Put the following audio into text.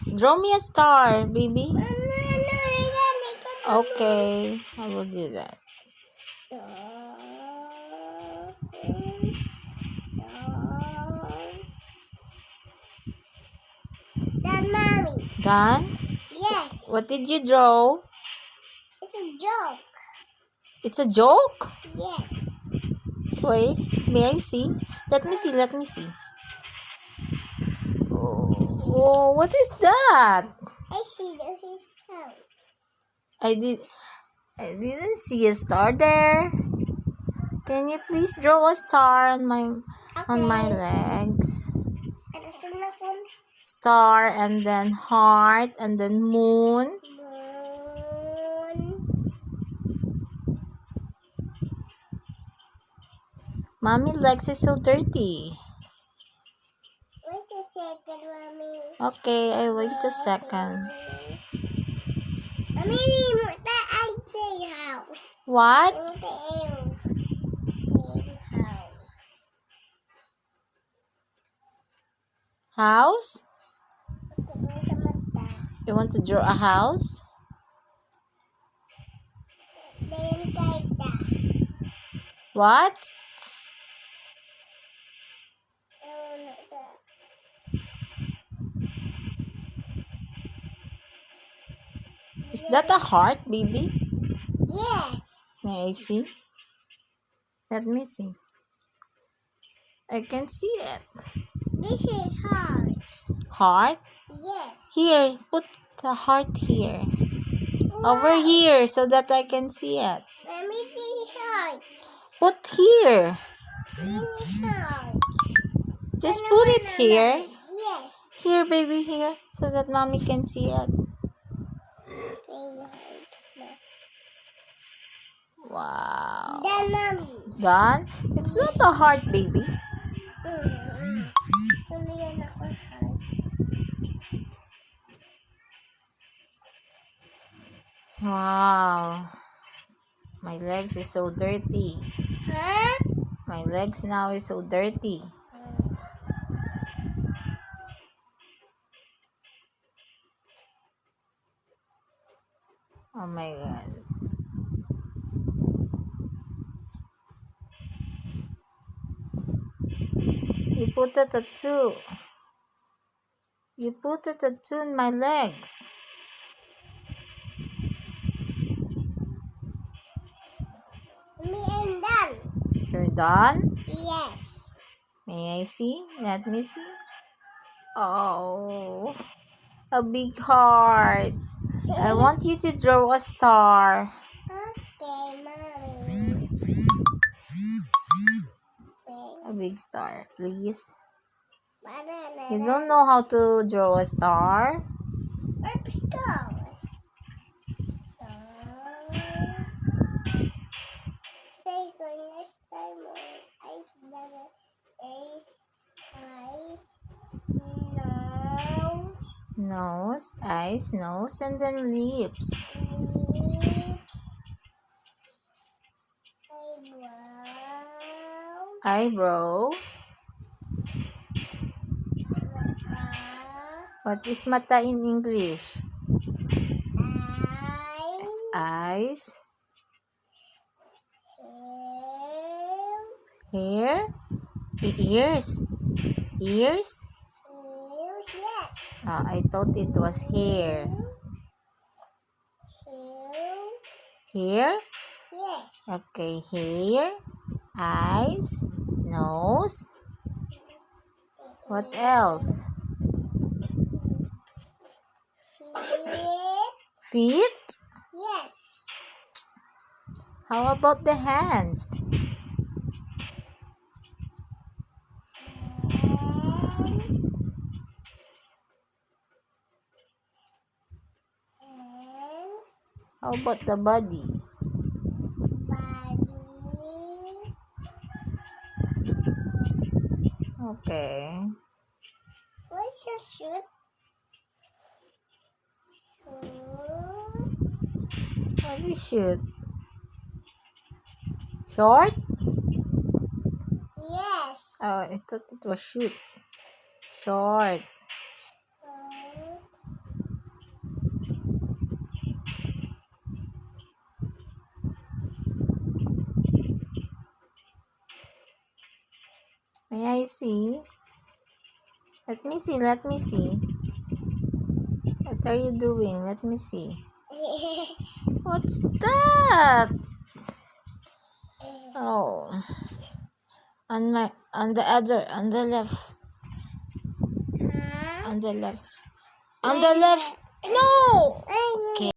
Draw me a star, baby. Okay, I will do that. Done, Mommy. Done? Yes. What did you draw? It's a joke. It's a joke? Yes. Wait, may I see? Let me see, let me see. Oh, what is that? I see his house. I didn't see a star there. Can you please draw a star on my legs? And the next one. Star and then heart and then moon. Moon. Mommy legs is so dirty. Wait a second, Mommy. Okay, I wait a second. Mommy, remote the house. What? House? You want to draw a house? What? Is that a heart, baby? Yes. May I see? Let me see. I can see it. This is hard. Heart? Yes. Here, put the heart here. Wow. Over here so that I can see it. Let me see hard. Put here. This is hard. Just put it here. Yes. Here, baby, here. So that mommy can see it. Wow. Then Mommy. Done? It's not a heart, baby. Wow. My legs is so dirty. Huh? My legs now is so dirty. Oh my God. You put a tattoo. You put a tattoo in my legs. Me and done. You're done? Yes. May I see? Let me see. Oh, a big heart. I want you to draw a star. Okay, Mommy. A big star, please. Banana. You don't know how to draw a star? Let's go. Say good next time. Eyes, Nose, eyes, nose, and then lips. lips, Eyebrow. mata, What is mata in English? eyes, Eyes. hair, Hair. Ears. Ears. ears, yes. I thought it was hair. Hair, Hair. yes. Okay, hair. Eyes. Nose. What else? Feet, Feet. yes. How about the hands? How about the body? Body, Okay. what's your shoot? What is shoot? Short? Yes. Oh, I thought it was shoot. Short. May I see? Let me see, let me see. What are you doing? Let me see. What's that? Oh. On the left. Huh? On the left. On the left. No! Okay.